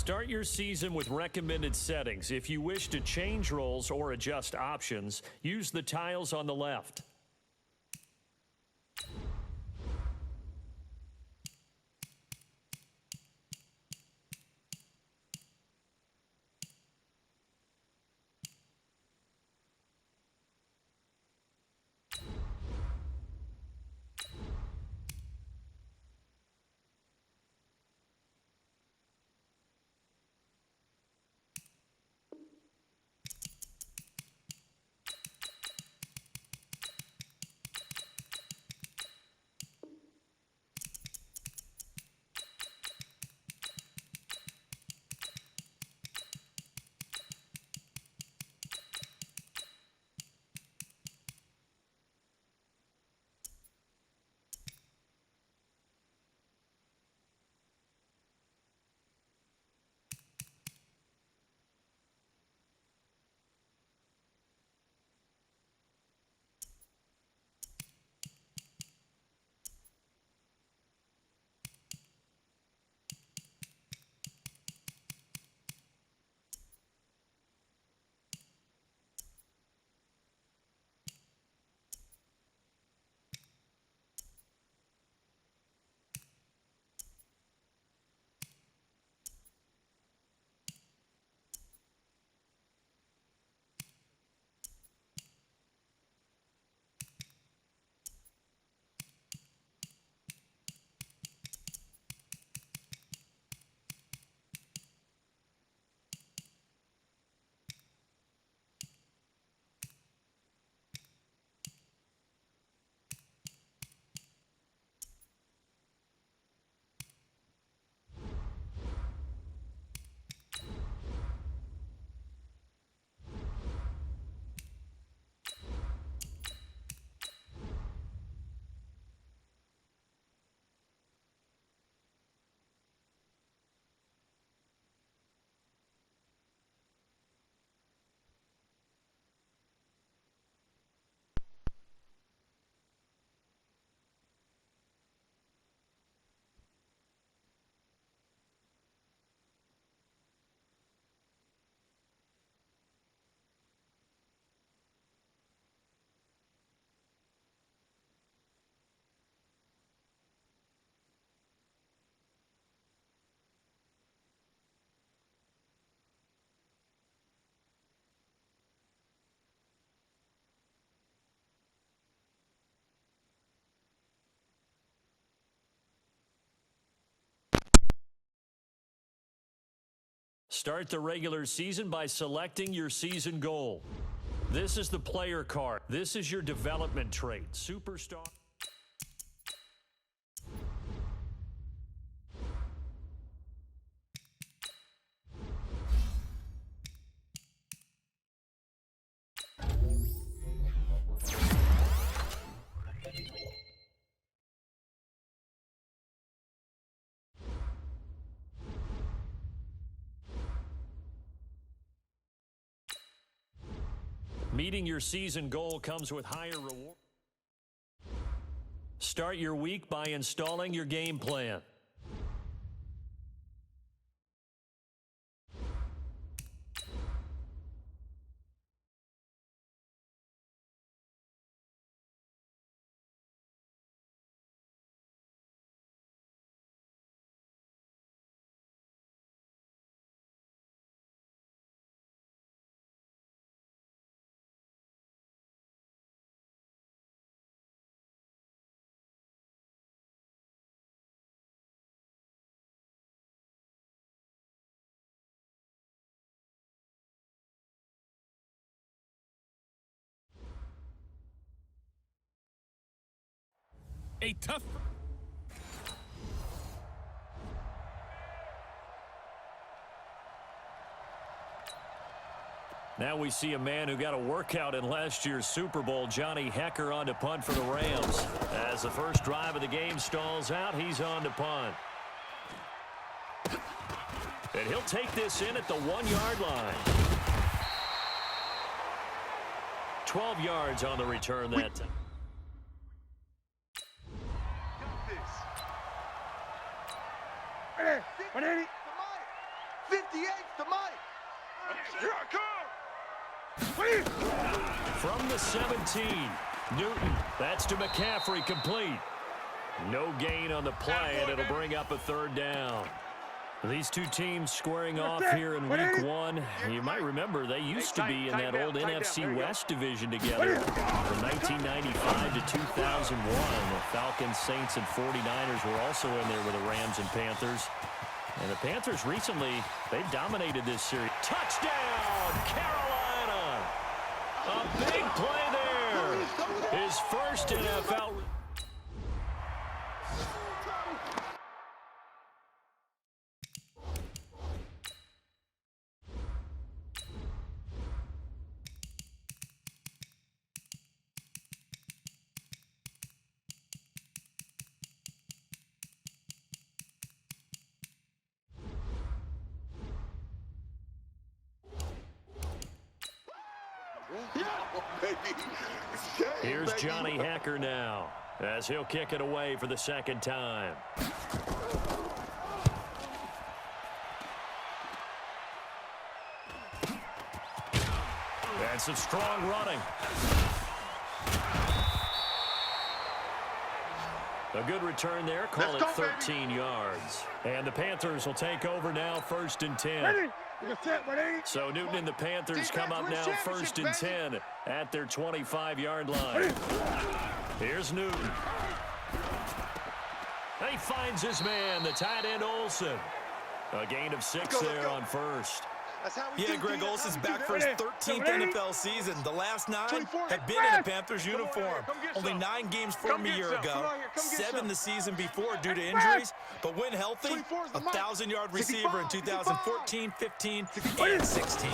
Start your season with recommended settings. If you wish to change roles or adjust options, use the tiles on the left. Start the regular season by selecting your season goal. This is the player card. This is your development trait. Superstar. Meeting your season goal comes with higher reward. Start your week by installing your game plan. A tough... Now we see a man who got a workout in last year's Super Bowl, Johnny Hekker, on to punt for the Rams. As the first drive of the game stalls out, he's on to punt. And he'll take this in at the 1-yard line. 12 yards on the return that time. Ready, 180, 50. 58's the Mike. Here I come. From the 17, Newton. That's to McCaffrey, complete. No gain on the play, and it'll bring up a third down. These two teams squaring off here in week one. You might remember they used to be in that old NFC West division together from 1995 to 2001. The Falcons, Saints, and 49ers were also in there with the Rams and Panthers. And the Panthers recently, they've dominated this series. Touchdown, Carolina! A big play there. His first NFL. Here's Johnny Hacker now, as he'll kick it away for the second time. And some strong running. A good return there, call it 13 yards. And the Panthers will take over now, 1st and 10. So Newton and the Panthers come up now 1st and 10 at their 25-yard line. Here's Newton. And he finds his man, the tight end Olsen. A gain of 6 there on 1st. Yeah, Greg Olsen's back for his 13th NFL season. The last 9 have been in a Panthers uniform. Only 9 games for him a year ago, 7 the season before due to injuries. But when healthy, a 1,000-yard receiver in 2014, 15, and 16.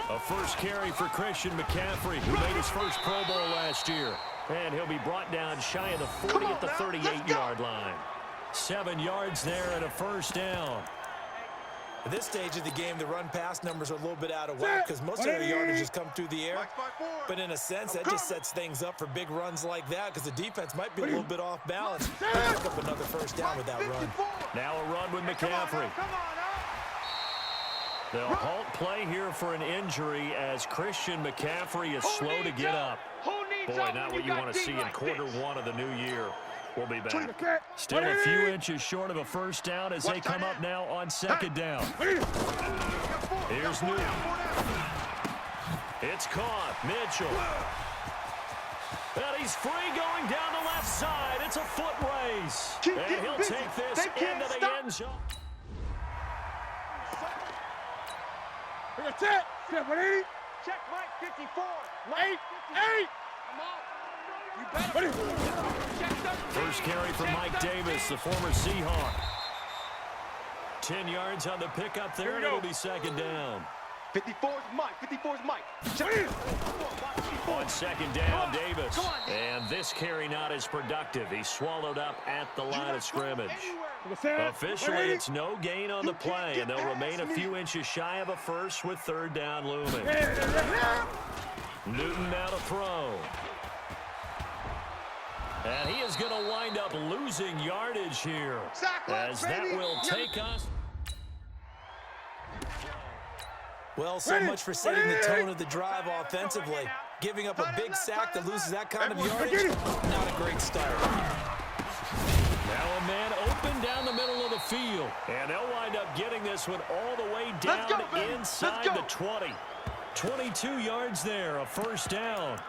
A first carry for Christian McCaffrey, who made his first Pro Bowl last year. And he'll be brought down shy of the 40 at the 38-yard line. 7 yards there and a first down. At this stage of the game, the run-pass numbers are a little bit out of whack because most of their yardage has come through the air. But in a sense, that just sets things up for big runs like that because the defense might be a little bit off balance. They'll pick up another first down with that run. Now a run with McCaffrey. They'll halt play here for an injury as Christian McCaffrey is slow to get up. Boy, not what you want to see in quarter one of the new year. We'll be back. Still a few inches short of a first down as they come up now on 2nd down. Here's Newton. It's caught. Mitchell. And he's free going down the left side. It's a foot race. And he'll take this into the end zone. Check Mike 54. Mike 8. First carry for Mike Davis, the former Seahawk. 10 yards on the pickup there, and it'll be 2nd down. 54's Mike. 54's Mike. On 2nd down, Davis. And this carry not as productive. He's swallowed up at the line of scrimmage. Officially, it's no gain on the play, and they'll remain a few inches shy of a first with 3rd down looming. Newton now to throw. And he is going to wind up losing yardage here, as that will take us. Well, so much for setting the tone of the drive offensively. Giving up a big sack that loses that kind of yardage, not a great start. Now a man open down the middle of the field. And they'll wind up getting this one all the way down inside the 20. 22 yards there, a first down.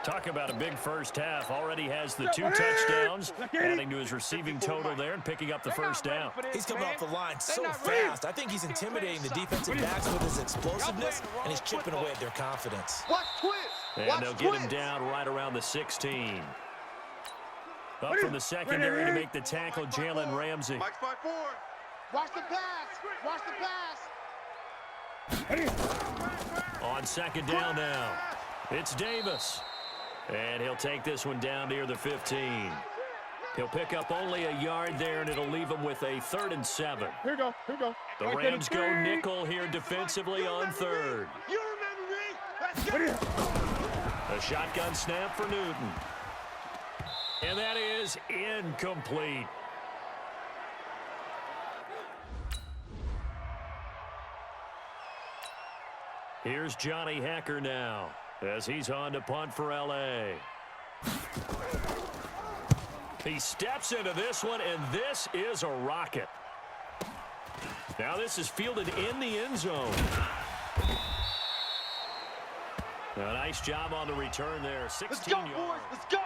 Talk about a big first half. Already has the 2 touchdowns, adding to his receiving total there and picking up the first down. He's coming off the line so fast. I think he's intimidating the defensive backs with his explosiveness, and he's chipping away at their confidence. And they'll get him down right around the 16. Up from the secondary to make the tackle, Jalen Ramsey. Watch the pass. Watch the pass. On 2nd down now, it's Davis. And he'll take this one down near the 15. He'll pick up only a yard there, and it'll leave him with a 3rd and 7. Here we go. The Rams go nickel here defensively on 3rd. You remember me. Let's go. A shotgun snap for Newton. And that is incomplete. Here's Johnny Hacker now as he's on to punt for L.A. He steps into this one, and this is a rocket. Now this is fielded in the end zone. A nice job on the return there. 16 yards. Boys. Let's go.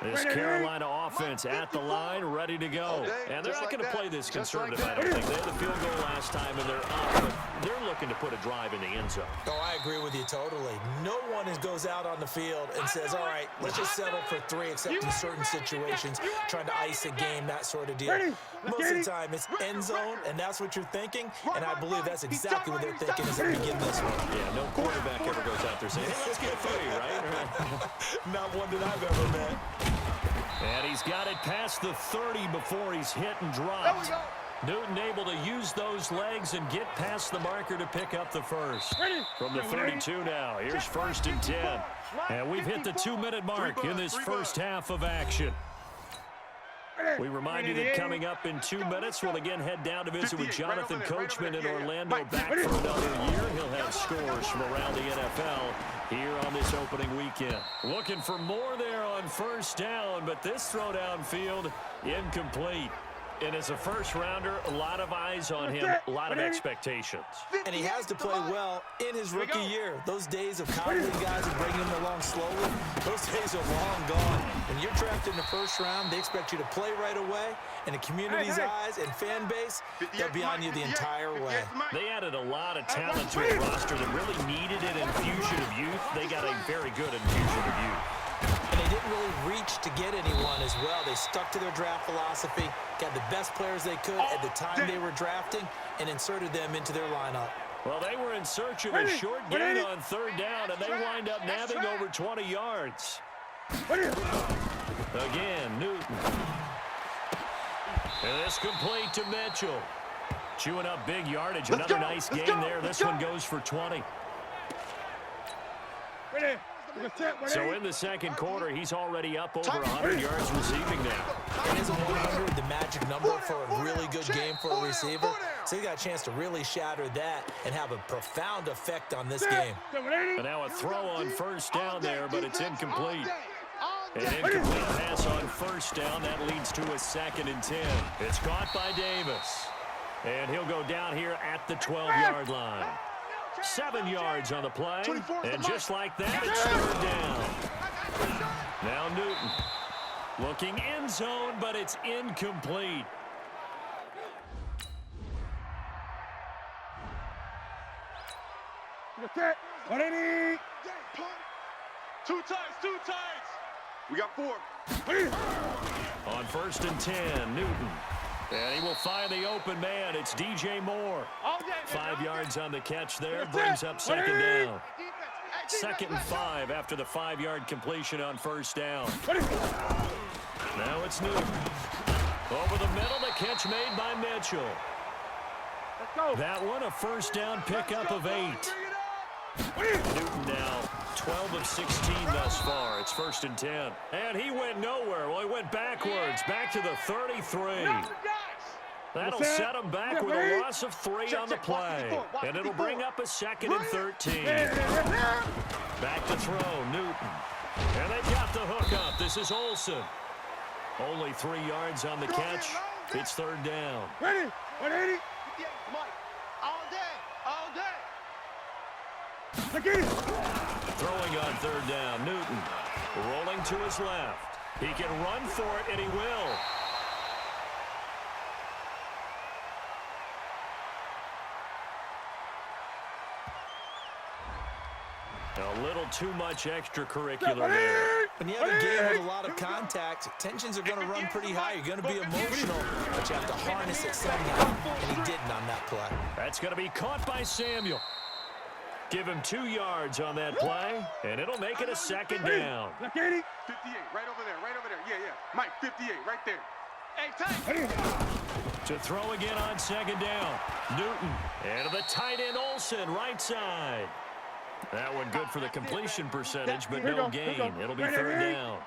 This Carolina offense at the line, ready to go. And they're not going to play this conservative, I don't think. They had the field goal last time, and they're up. But they're looking to put a drive in the end zone. Oh, I agree with you totally. No one goes out on the field and says, all right, let's just settle for 3, except in certain situations, trying to ice a game, that sort of deal. Most of the time, it's end zone, and that's what you're thinking. And I believe that's exactly what they're thinking as they begin this one. Yeah, no quarterback ever goes out there saying, hey, let's get 3, right? Not one that I've ever met. And he's got it past the 30 before he's hit and dropped. Newton able to use those legs and get past the marker to pick up the first. From the 32 now, here's 1st and 10. And we've hit the 2-minute mark in this first half of action. We remind you that coming up in 2 minutes, we'll again head down to visit with Jonathan Coachman in Orlando, back for another year. He'll have scores from around the NFL here on this opening weekend. Looking for more there on 1st down, but this throw downfield incomplete. And as a first-rounder, a lot of eyes on him, a lot of expectations. And he has to play well in his rookie year. Those days of coddling guys and bringing them along slowly, those days are long gone. When you're drafted in the 1st round, they expect you to play right away. And the community's eyes and fan base, they'll be on you the entire way. They added a lot of talent to a roster that really needed an infusion of youth. They got a very good infusion of youth. And they didn't really reach to get anyone as well. They stuck to their draft philosophy, got the best players they could at the time they were drafting, and inserted them into their lineup. Well, they were in search of a short gain on 3rd down, and they wind up nabbing over 20 yards. Again, Newton. And this complete to Mitchell. Chewing up big yardage. Another nice gain there. This one goes for 20. So in the 2nd quarter, he's already up over 100 yards receiving now. And isn't 100 the magic number for a really good game for a receiver? So he got a chance to really shatter that and have a profound effect on this game. And now a throw on 1st down there, but it's incomplete. An incomplete pass on 1st down. That leads to a 2nd and 10. It's caught by Davis. And he'll go down here at the 12-yard line. 7 yards on the play, and just like that, it's 3rd down. Now Newton looking end zone, but it's incomplete. Two tights. We got 4. On 1st and 10, Newton. And he will find the open man. It's DJ Moore. 5 yards on the catch there. Brings up 2nd down. 2nd and 5 after the 5-yard completion on 1st down. Now it's Newton. Over the middle, the catch made by Mitchell. That one, a 1st down pickup of 8. Newton now 12 of 16 thus far. It's 1st and 10. And he went nowhere. Well, he went backwards, back to the 33. That'll set him back with a loss of 3 on the play. And it'll bring up a 2nd and 13. Back to throw, Newton. And they've got the hook up. This is Olsen. Only 3 yards on the catch. It's 3rd down. Ready? 180. Mike, all day. Throwing on 3rd down, Newton. Rolling to his left. He can run for it, and he will. A little too much extracurricular there. When you have a game with a lot of contact, tensions are going to run pretty high. You're going to be emotional, but you have to harness it somehow, and he didn't on that play. That's going to be caught by Samuel. Give him 2 yards on that play, and it'll make it a 2nd down. 58, right over there. Yeah. Mike, 58, right there. Hey, tight. To throw again on 2nd down. Newton, and the tight end Olsen, right side. That one good for the completion percentage, but no gain. It'll be 3rd down.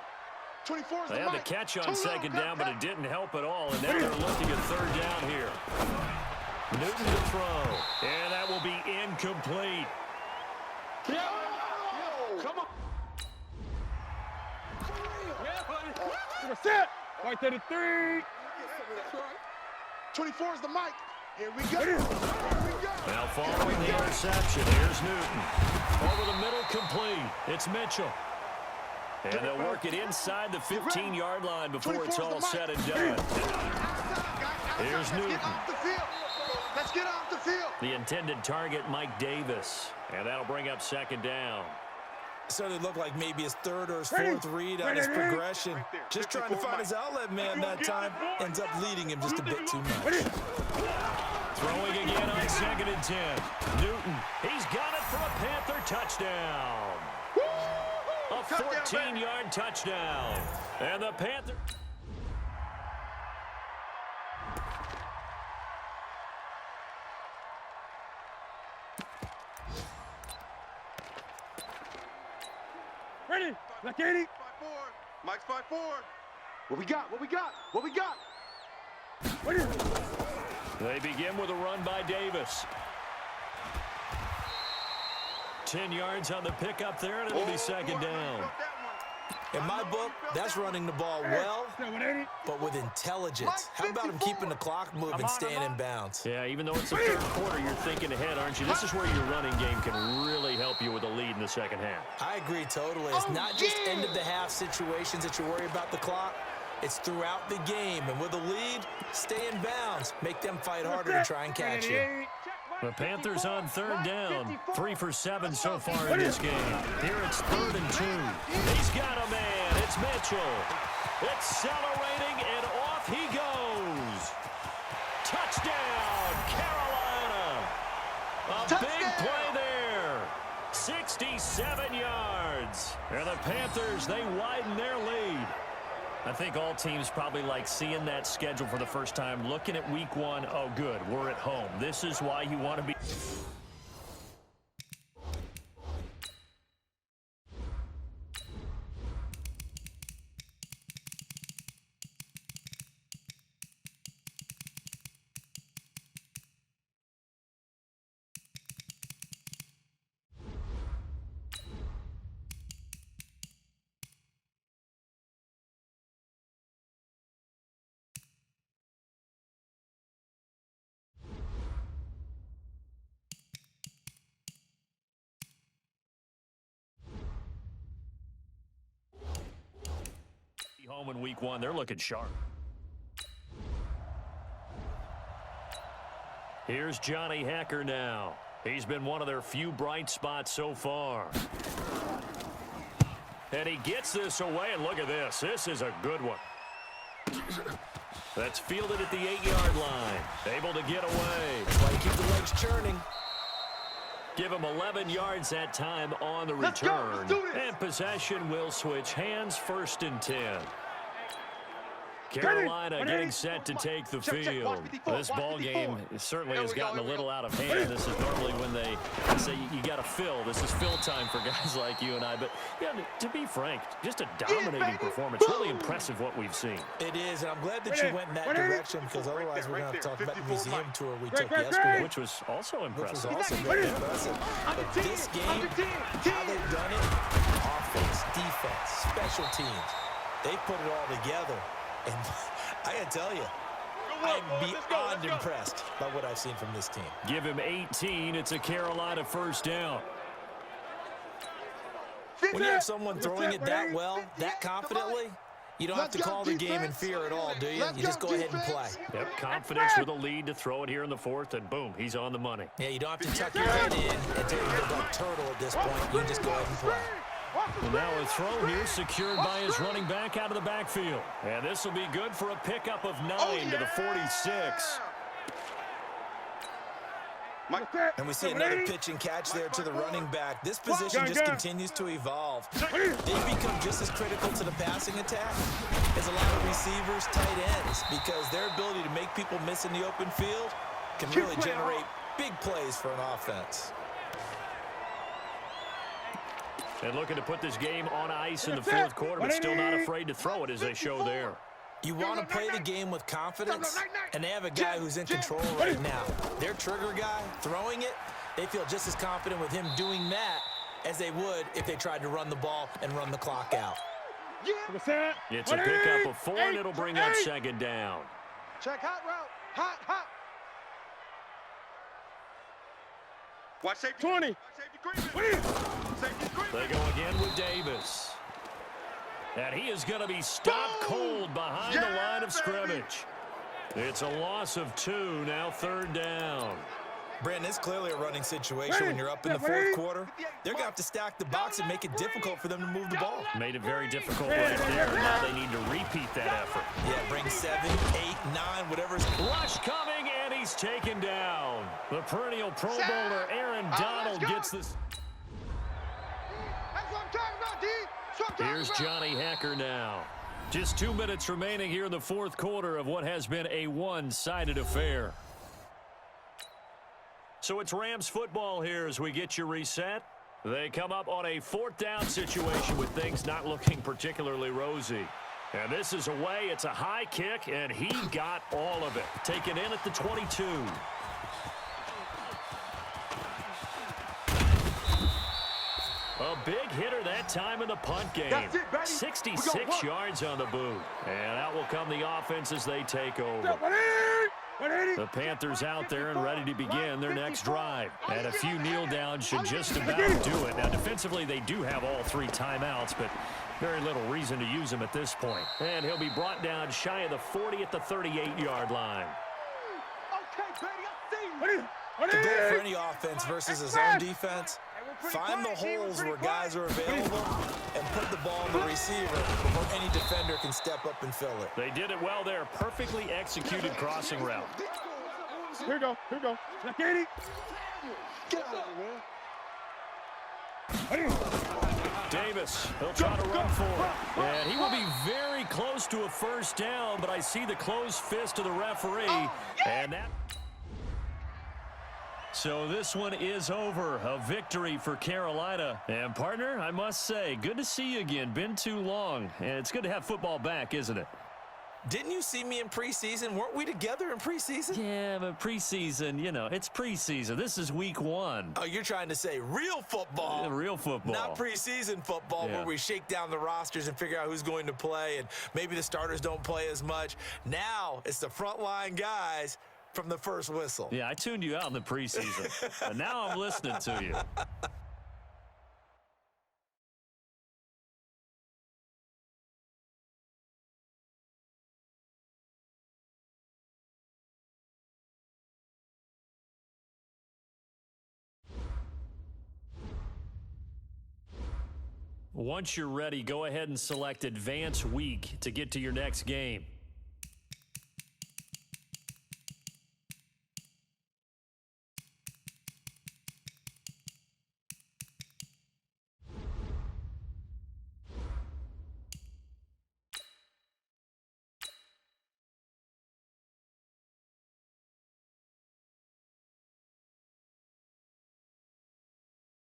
They had the catch on 2nd down, but it didn't help at all, and now they're looking at 3rd down here. Newton to throw, and that will be incomplete. complete. Come on. Set. Right to the 3. 24 is the mic. Here we go. Here we go. Now following the interception, here's Newton. Over the middle, complete. It's Mitchell. And they'll work it inside the 15-yard line before it's all said and done. Here's Newton. Let's get off the field. The intended target, Mike Davis. And that'll bring up second down. So it looked like maybe his third or his fourth read on his progression. Just trying to find his outlet man that time. Ends up leading him just a bit too much. Throwing again on 2nd and 10. Newton, he's got it for a Panther touchdown. A 14-yard touchdown. And the Panther... Ready. Black 80. 5-4. Mike's 5-4. What we got? What we got? What we got? Ready. They begin with a run by Davis. 10 yards on the pickup there, and it'll be second down. In my book, that's running the ball well, but with intelligence. How about him keeping the clock moving, staying in bounds? Yeah, even though it's the third quarter, you're thinking ahead, aren't you? This is where your running game can really help you with a lead in the second half. I agree totally. It's not just end-of-the-half situations that you worry about the clock. It's throughout the game. And with a lead, stay in bounds. Make them fight harder to try and catch you. The Panthers on third down. 3 for 7 so far in this game. Here it's 3rd and 2. He's got a man. It's Mitchell. Accelerating, and off he goes. Touchdown, Carolina. A big play there. 67 yards. And the Panthers, they widen their lead. I think all teams probably like seeing that schedule for the first time, looking at week 1. Oh, good, we're at home. This is why you want to be... home in week 1. They're looking sharp. Here's Johnny Hacker now. He's been one of their few bright spots so far. And he gets this away, and look at this. This is a good one. That's fielded at the 8-yard line. Able to get away. That's why you keep the legs churning. Give him 11 yards that time on the return. And possession will switch hands, 1st and 10. Carolina getting set to take the field. This ball game certainly has gotten a little out of hand. This is normally when they say you got to fill. This is fill time for guys like you and I. But yeah, to be frank, just a dominating performance. Really impressive what we've seen. It is, and I'm glad that you went in that direction, because otherwise we're going to talk about the museum tour we took yesterday. Which was also impressive. Which was also very impressive. But this game, how they've done it, offense, defense, special teams, they put it all together. And I got to tell you, I'm beyond impressed by what I've seen from this team. Give him 18. It's a Carolina first down. When you have someone throwing it that well, that confidently, you don't have to call the game in fear at all, do you? You just go ahead and play. Yep, confidence with a lead to throw it here in the 4th, and boom, he's on the money. Yeah, you don't have to tuck your head in and take a duck turtle at this point. You can just go ahead and play. And now a throw here secured by his running back out of the backfield. And this will be good for a pickup of 9 to the 46. And we see another pitch and catch there to the running back. This position just continues to evolve. They become just as critical to the passing attack as a lot of receivers, tight ends, because their ability to make people miss in the open field can really generate big plays for an offense. And looking to put this game on ice in the 4th quarter, but still not afraid to throw it as they show there. You want to play the game with confidence, and they have a guy who's in control right now. Their trigger guy, throwing it, They feel just as confident with him doing that as they would if they tried to run the ball and run the clock out. It's a pickup of 4, and it'll bring up second down. Check hot route. Hot, hot. Watch safety. 20. Watch safety Greenman. Safety Greenman. They go again with Davis. And he is going to be stopped cold behind the line of scrimmage. It's a loss of 2, now third down. Brandon, it's clearly a running situation when you're up in the fourth quarter. They're going to have to stack the box and make it difficult for them to move the ball. Made it very difficult right there. Now they need to repeat that effort. Yeah, bring 7, 8, 9, whatever's. Rush coming, and he's taken down. The perennial Pro Bowler Aaron Donald gets this. That's what I'm talking about, D. That's what I'm talking Here's about. Johnny Hacker now. Just 2 minutes remaining here in the fourth quarter of what has been a one-sided affair. So it's Rams football here as we get you reset. They come up on a 4th down situation with things not looking particularly rosy. And this is away. It's a high kick, and he got all of it. Taken in at the 22. A big hitter that time in the punt game. 66 yards on the boot. And out will come the offense as they take over. The Panthers out there and ready to begin their next drive. And a few kneel downs should just about do it. Now, defensively, they do have all 3 timeouts, but very little reason to use them at this point. And he'll be brought down shy of the 40 at the 38-yard line. The goal for any offense versus his own defense, find the holes where guys are available and put the ball in the receiver before any defender can step up and fill it. They did it well there. Perfectly executed crossing route. Here we go. Here we go. Now, Katie. Get out of here, man. Davis, he'll try to run for it. And he will be very close to a first down, but I see the closed fist of the referee. And that... So this one is over. A victory for Carolina. And, partner, I must say, good to see you again. Been too long. And it's good to have football back, isn't it? Didn't you see me in preseason? Weren't we together in preseason? Yeah, but preseason, you know, it's preseason. This is week 1. Oh, you're trying to say real football. Real football. Not preseason football where we shake down the rosters and figure out who's going to play, and maybe the starters don't play as much. Now it's the frontline guys from the first whistle. Yeah, I tuned you out in the preseason. And now I'm listening to you. Once you're ready, go ahead and select Advance Week to get to your next game.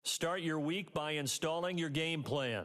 Start your week by installing your game plan.